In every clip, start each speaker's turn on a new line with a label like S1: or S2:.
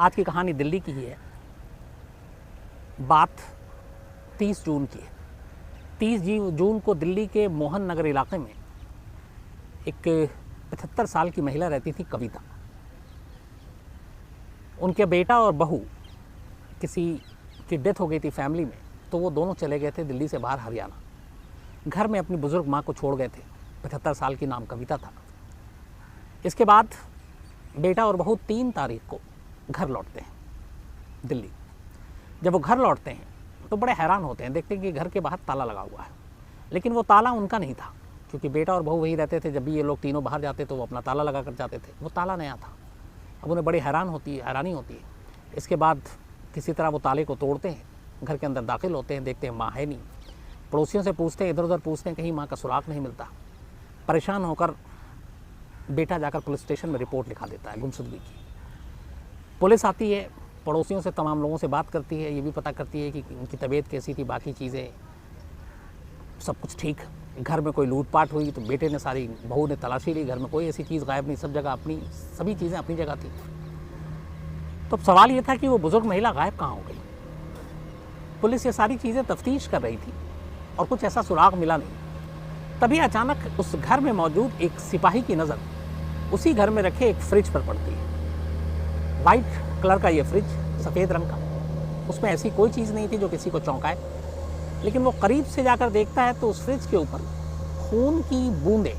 S1: आज की कहानी दिल्ली की ही है। बात 30 जून की है। 30 जून को दिल्ली के मोहन नगर इलाके में एक 75 साल की महिला रहती थी, कविता। उनके बेटा और बहू किसी की डेथ हो गई थी फैमिली में, तो वो दोनों चले गए थे दिल्ली से बाहर हरियाणा। घर में अपनी बुजुर्ग माँ को छोड़ गए थे। 75 साल की, नाम कविता था। इसके बाद बेटा और बहू 3 तारीख को घर लौटते हैं दिल्ली। जब वो घर लौटते हैं तो बड़े हैरान होते हैं, देखते हैं कि घर के बाहर ताला लगा हुआ है, लेकिन वो ताला उनका नहीं था, क्योंकि बेटा और बहू वहीं रहते थे। जब भी ये लोग तीनों बाहर जाते तो वो अपना ताला लगा कर जाते थे, वो ताला नया था। अब उन्हें बड़ी हैरानी होती है। इसके बाद किसी तरह वो ताले को तोड़ते हैं, घर के अंदर दाखिल होते हैं, देखते हैं माँ है नहीं। पड़ोसियों से पूछते हैं, इधर उधर पूछते हैं, कहीं माँ का सुराग नहीं मिलता। परेशान होकर बेटा जाकर पुलिस स्टेशन में रिपोर्ट लिखा देता है गुमशुदगी की। पुलिस आती है, पड़ोसियों से, तमाम लोगों से बात करती है, ये भी पता करती है कि उनकी तबीयत कैसी थी, बाकी चीज़ें सब कुछ ठीक। घर में कोई लूटपाट हुई तो बेटे ने सारी, बहू ने तलाशी ली, घर में कोई ऐसी चीज़ गायब नहीं, सब जगह अपनी, सभी चीज़ें अपनी जगह थी। तो सवाल ये था कि वो बुजुर्ग महिला गायब कहाँ हो गई। पुलिस ये सारी चीज़ें तफ्तीश कर रही थी और कुछ ऐसा सुराग मिला नहीं। तभी अचानक उस घर में मौजूद एक सिपाही की नज़र उसी घर में रखे एक फ्रिज पर पड़ती है। वाइट कलर का ये फ्रिज, सफ़ेद रंग का। उसमें ऐसी कोई चीज़ नहीं थी जो किसी को चौंकाए, लेकिन वो करीब से जाकर देखता है तो उस फ्रिज के ऊपर खून की बूंदें,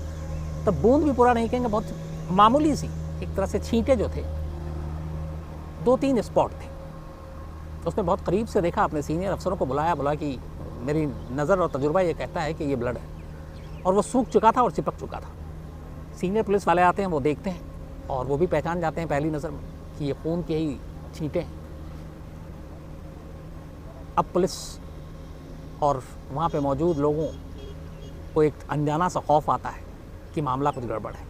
S1: तब बूंद भी पूरा नहीं कहेंगे, बहुत मामूली सी, एक तरह से छींटे जो थे, 2-3 स्पॉट थे। उसने बहुत करीब से देखा, अपने सीनियर अफसरों को बोला कि मेरी नज़र और तजुर्बा ये कहता है कि ये ब्लड है। और वो सूख चुका था और चिपक चुका था। सीनियर पुलिस वाले आते हैं, वो देखते हैं और वो भी पहचान जाते हैं पहली नज़र में कि ये खून के ही छींटे हैं। अब पुलिस और वहाँ पे मौजूद लोगों को एक अनजाना सा खौफ आता है कि मामला कुछ गड़बड़ है।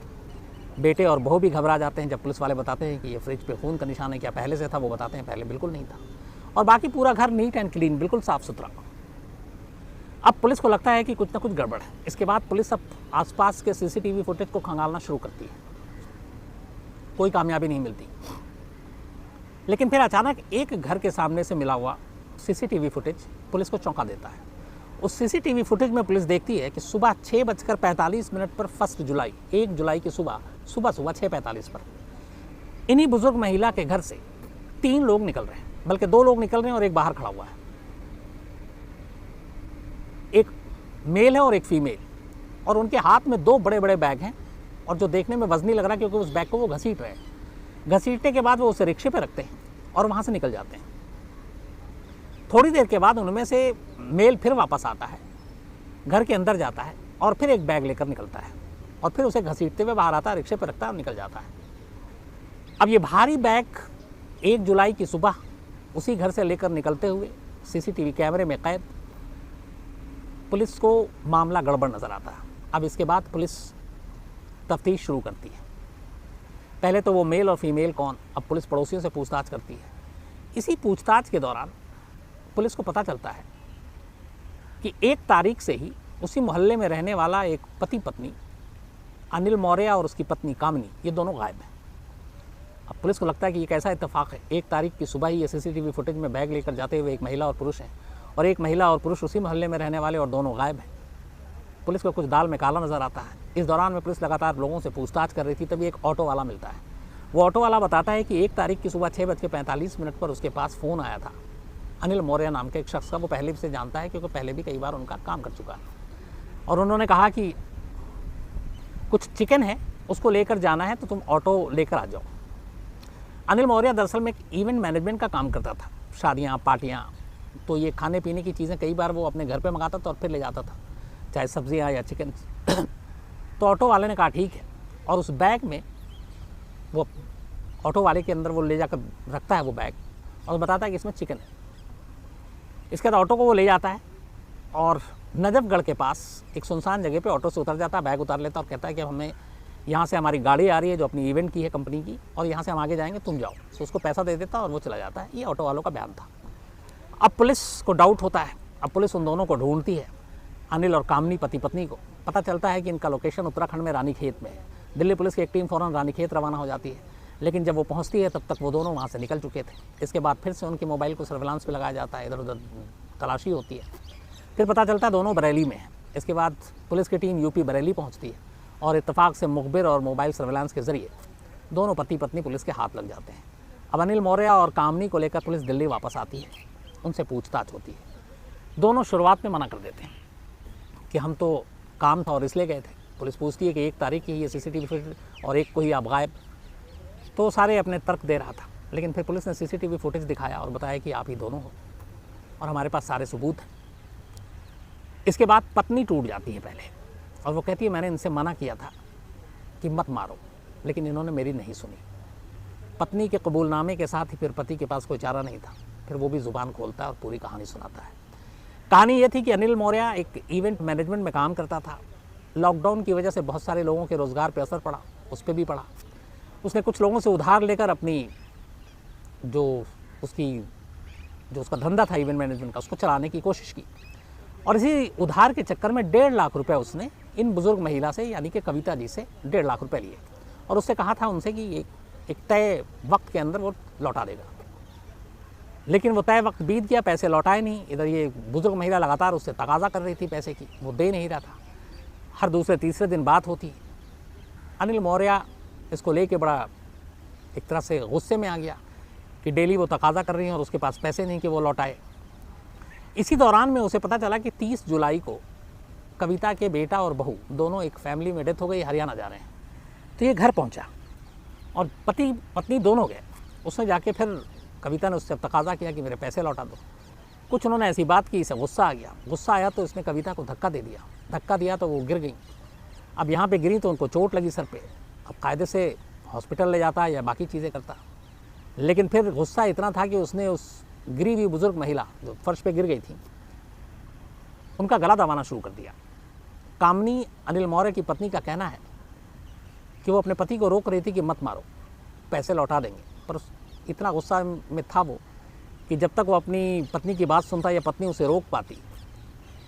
S1: बेटे और बहू भी घबरा जाते हैं जब पुलिस वाले बताते हैं कि ये फ्रिज पे खून का निशान है, क्या पहले से था। वो बताते हैं पहले बिल्कुल नहीं था, और बाकी पूरा घर नीट एंड क्लीन, बिल्कुल साफ़ सुथरा। अब पुलिस को लगता है कि कुछ ना कुछ गड़बड़ है। इसके बाद पुलिस अब आसपास के सीसीटीवी फुटेज को खंगालना शुरू करती है। कोई कामयाबी नहीं मिलती, लेकिन फिर अचानक एक घर के सामने से मिला हुआ सीसीटीवी फुटेज पुलिस को चौंका देता है। उस सीसीटीवी फुटेज में पुलिस देखती है कि सुबह 6:45 पर 1 जुलाई, 1 जुलाई की सुबह 6:45 पर इन्हीं बुजुर्ग महिला के घर से 3 लोग निकल रहे हैं, बल्कि 2 लोग निकल रहे हैं और एक बाहर खड़ा हुआ है। एक मेल है और एक फीमेल, और उनके हाथ में 2 बड़े बड़े बैग हैं, और जो देखने में वजनी लग रहा है क्योंकि उस बैग को वो घसीट रहे हैं। घसीटने के बाद वो उसे रिक्शे पे रखते हैं और वहाँ से निकल जाते हैं। थोड़ी देर के बाद उनमें से मेल फिर वापस आता है, घर के अंदर जाता है और फिर एक बैग लेकर निकलता है, और फिर उसे घसीटते हुए बाहर आता है, रिक्शे पर रखता है और निकल जाता है। अब ये भारी बैग 1 जुलाई की सुबह उसी घर से लेकर निकलते हुए सीसीटीवी कैमरे में कैद। पुलिस को मामला गड़बड़ नज़र आता है। अब इसके बाद पुलिस तफ्तीश शुरू करती है। पहले तो वो मेल और फीमेल कौन, अब पुलिस पड़ोसियों से पूछताछ करती है। इसी पूछताछ के दौरान पुलिस को पता चलता है कि 1 तारीख से ही उसी मोहल्ले में रहने वाला एक पति पत्नी अनिल मौर्य और उसकी पत्नी कामनी, ये दोनों गायब हैं। अब पुलिस को लगता है कि ये कैसा इत्तेफाक है, 1 तारीख की सुबह ही ये सीसीटीवी फुटेज में बैग लेकर जाते हुए एक महिला और पुरुष हैं, और एक महिला और पुरुष उसी मोहल्ले में रहने वाले, और दोनों गायब हैं। पुलिस को कुछ दाल में काला नज़र आता है। इस दौरान में पुलिस लगातार लोगों से पूछताछ कर रही थी, तभी एक ऑटो वाला मिलता है। वो ऑटो वाला बताता है कि 1 तारीख की सुबह 6:45 पर उसके पास फ़ोन आया था अनिल मौर्य नाम के एक शख्स का। वो पहले से जानता है क्योंकि पहले भी कई बार उनका काम कर चुका है, और उन्होंने कहा कि कुछ चिकन है, उसको लेकर जाना है, तो तुम ऑटो लेकर आ जाओ। अनिल मौर्य दरअसल में एक इवेंट मैनेजमेंट का काम करता था, शादियाँ, पार्टियाँ, तो ये खाने पीने की चीज़ें कई बार वो अपने घर पे मंगाता था और फिर ले जाता था, चाहे सब्जियाँ या चिकन। तो ऑटो वाले ने कहा ठीक है, और उस बैग में वो ऑटो वाले के अंदर वो ले जाकर रखता है वो बैग, और बताता है कि इसमें चिकन है। इसके बाद ऑटो को वो ले जाता है और नजफगढ़ के पास एक सुनसान जगह पे ऑटो से उतर जाता है, बैग उतार लेता है और कहता है कि हमें यहाँ से हमारी गाड़ी आ रही है जो अपनी इवेंट की है, कंपनी की, और यहाँ से हम आगे जाएंगे, तुम जाओ। तो उसको पैसा दे देता है और वो चला जाता है। ये ऑटो वालों का बयान था। अब पुलिस को डाउट होता है। अब पुलिस उन दोनों को ढूंढती है, अनिल और कामनी, पति पत्नी को। पता चलता है कि इनका लोकेशन उत्तराखंड में रानीखेत में है। दिल्ली पुलिस की एक टीम फ़ौरन रानीखेत रवाना हो जाती है। लेकिन जब वो पहुंचती है तब तक वो दोनों वहाँ से निकल चुके थे। इसके बाद फिर से उनके मोबाइल को सर्विलांस पे लगाया जाता है, इधर उधर तलाशी होती है, फिर पता चलता है दोनों बरेली में हैं। इसके बाद पुलिस की टीम यूपी बरेली पहुंचती है और इत्तेफाक से मुखबिर और मोबाइल सर्विलांस के ज़रिए दोनों पति पत्नी पुलिस के हाथ लग जाते हैं। अब अनिल मौर्य और कामनी को लेकर पुलिस दिल्ली वापस आती है, उनसे पूछताछ होती है। दोनों शुरुआत में मना कर देते हैं कि हम तो काम था और इसलिए गए थे। पुलिस पूछती है कि 1 तारीख की ये CCTV फुटेज और 1 को ही आप गायब, तो सारे अपने तर्क दे रहा था। लेकिन फिर पुलिस ने CCTV फुटेज दिखाया और बताया कि आप ही दोनों हो और हमारे पास सारे सबूत हैं। इसके बाद पत्नी टूट जाती है पहले और वो कहती है मैंने इनसे मना किया था कि मत मारो, लेकिन इन्होंने मेरी नहीं सुनी। पत्नी के कबूलनामे के साथ ही फिर पति के पास कोई चारा नहीं था, फिर वो भी ज़ुबान खोलता है और पूरी कहानी सुनाता है। कहानी ये थी कि अनिल मौर्य एक इवेंट मैनेजमेंट में काम करता था। लॉकडाउन की वजह से बहुत सारे लोगों के रोज़गार पे असर पड़ा, उस पर भी पड़ा। उसने कुछ लोगों से उधार लेकर अपनी जो उसका धंधा था इवेंट मैनेजमेंट का, उसको चलाने की कोशिश की और इसी उधार के चक्कर में 1.5 लाख रुपए उसने इन बुज़ुर्ग महिला से यानी कि कविता जी से 1.5 लाख रुपए लिए और उससे कहा था उनसे कि एक तय वक्त के अंदर वो लौटा देगा। लेकिन वो तय वक्त बीत गया, पैसे लौटाए नहीं। इधर ये बुज़ुर्ग महिला लगातार उससे तकाजा कर रही थी पैसे की, वो दे नहीं रहा था। हर दूसरे तीसरे दिन बात होती। अनिल मौर्य इसको लेके बड़ा एक तरह से गुस्से में आ गया कि डेली वो तकाजा कर रही हैं और उसके पास पैसे नहीं कि वो लौटाए। इसी दौरान में उसे पता चला कि 30 जुलाई को कविता के बेटा और बहू दोनों एक फैमिली में डेथ हो गई, हरियाणा जा रहे हैं। तो ये घर पहुंचा और पति पत्नी दोनों गए। उसने जाके फिर कविता ने उससे तकाजा किया कि मेरे पैसे लौटा दो। कुछ उन्होंने ऐसी बात की, इसे गुस्सा आ गया। गुस्सा आया तो इसने कविता को धक्का दे दिया। धक्का दिया तो वो गिर गई। अब यहाँ पे गिरी तो उनको चोट लगी सर पे। अब कायदे से हॉस्पिटल ले जाता या बाकी चीज़ें करता, लेकिन फिर गुस्सा इतना था कि उसने उस गिरी हुई बुजुर्ग महिला जो फर्श पे गिर गई थी उनका गला दबाना शुरू कर दिया। कामनी अनिल मौर्य की पत्नी का कहना है कि वो अपने पति को रोक रही थी कि मत मारो, पैसे लौटा देंगे, पर इतना गुस्सा में था वो कि जब तक वो अपनी पत्नी की बात सुनता या पत्नी उसे रोक पाती,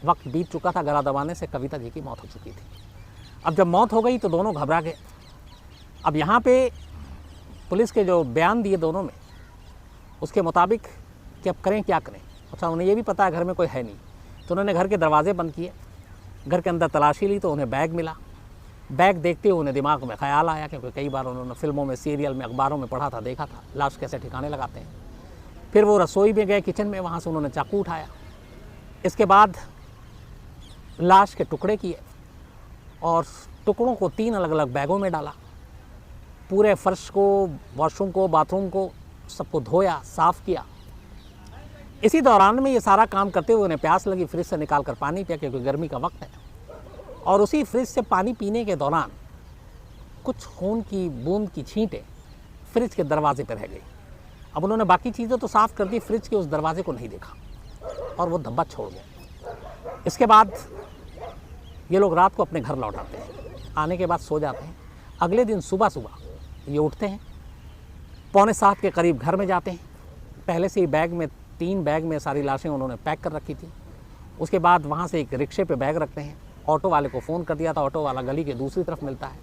S1: वक्त बीत चुका था। गला दबाने से कविता जी की मौत हो चुकी थी। अब जब मौत हो गई तो दोनों घबरा गए। अब यहाँ पे पुलिस के जो बयान दिए दोनों में, उसके मुताबिक कि अब करें क्या करें। अच्छा, उन्हें ये भी पता है घर में कोई है नहीं, तो उन्होंने घर के दरवाजे बंद किए, घर के अंदर तलाशी ली तो उन्हें बैग मिला। बैग देखते हुए उन्हें दिमाग में ख्याल आया, क्योंकि कई बार उन्होंने फिल्मों में, सीरियल में, अखबारों में पढ़ा था, देखा था लाश कैसे ठिकाने लगाते हैं। फिर वो रसोई में गए, किचन में, वहाँ से उन्होंने चाकू उठाया। इसके बाद लाश के टुकड़े किए और टुकड़ों को 3 अलग अलग बैगों में डाला। पूरे फर्श को, वॉशरूम को, बाथरूम को, सबको धोया, साफ़ किया। इसी दौरान में ये सारा काम करते हुए उन्हें प्यास लगी, फ्रिज से निकाल कर पानी पिया, क्योंकि गर्मी का वक्त है। और उसी फ्रिज से पानी पीने के दौरान कुछ खून की बूंद की छींटें फ्रिज के दरवाजे पर रह गई। अब उन्होंने बाकी चीज़ें तो साफ़ कर दी, फ्रिज के उस दरवाजे को नहीं देखा और वो धब्बा छोड़ गया। इसके बाद ये लोग रात को अपने घर लौट आते हैं। आने के बाद सो जाते हैं। अगले दिन सुबह ये उठते हैं, 6:45 के करीब घर में जाते हैं। पहले से ही बैग में 3 बैग में सारी लाशें उन्होंने पैक कर रखी थी। उसके बाद वहाँ से एक रिक्शे पे बैग रखते हैं। ऑटो वाले को फ़ोन कर दिया था, ऑटो वाला गली के दूसरी तरफ मिलता है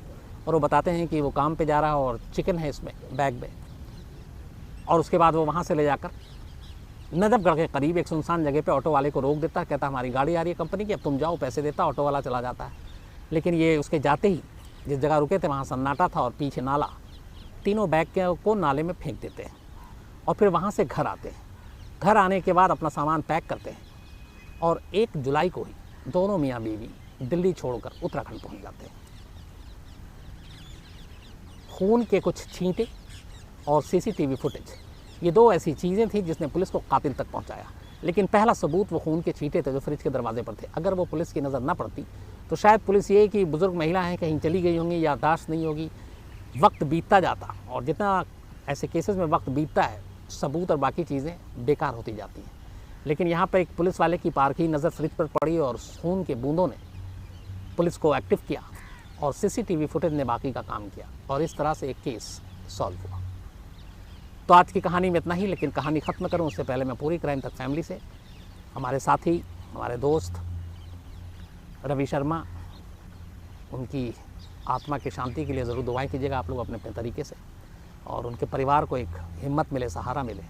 S1: और वो बताते हैं कि वो काम पे जा रहा है और चिकन है इसमें बैग में। और उसके बाद वो वहाँ से ले जाकर नजफगढ़ के करीब एक सुनसान जगह पे ऑटो वाले को रोक देता है। कहता हमारी गाड़ी आ रही है कंपनी की, अब तुम जाओ, पैसे देता। ऑटो वाला चला जाता है। लेकिन ये उसके जाते ही जिस जगह रुके थे वहाँ सन्नाटा था और पीछे नाला, तीनों बैग को नाले में फेंक देते हैं और फिर वहाँ से घर आते हैं। घर आने के बाद अपना सामान पैक करते हैं और 1 जुलाई को ही दोनों मियाँ बीवी दिल्ली छोड़कर उत्तराखंड पहुँच जाते हैं। खून के कुछ छींटे और CCTV फुटेज, ये 2 ऐसी चीज़ें थी जिसने पुलिस को कातिल तक पहुंचाया। लेकिन पहला सबूत वो खून के छींटे थे जो फ्रिज के दरवाजे पर थे। अगर वो पुलिस की नज़र न पड़ती तो शायद पुलिस ये कि बुज़ुर्ग महिला हैं, कहीं चली गई होंगी, याददाश्त नहीं होगी, वक्त बीतता जाता। और जितना ऐसे केसेस में वक्त बीतता है, सबूत और बाकी चीज़ें बेकार होती जाती हैं। लेकिन यहाँ पर एक पुलिस वाले की पारखी नज़र फ्रिज पर पड़ी और खून के बूंदों ने पुलिस को एक्टिव किया और CCTV फुटेज ने बाकी का काम किया और इस तरह से एक केस सॉल्व हुआ। तो आज की कहानी में इतना ही, लेकिन कहानी ख़त्म करूं उससे पहले मैं पूरी क्राइम तक फैमिली से, हमारे साथी, हमारे दोस्त रवि शर्मा, उनकी आत्मा की शांति के लिए ज़रूर दुआएं कीजिएगा आप लोग अपने अपने तरीके से। और उनके परिवार को एक हिम्मत मिले, सहारा मिले,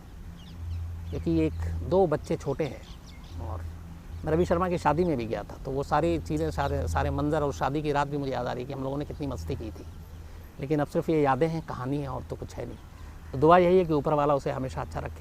S1: क्योंकि एक 2 बच्चे छोटे हैं। और मैं रवि शर्मा की शादी में भी गया था, तो वो सारी चीज़ें, सारे मंज़र और शादी की रात भी मुझे याद आ रही कि हम लोगों ने कितनी मस्ती की थी। लेकिन अब सिर्फ ये यादें हैं, कहानी है, और तो कुछ है नहीं। तो दुआ यही है कि ऊपर वाला उसे हमेशा अच्छा रखे।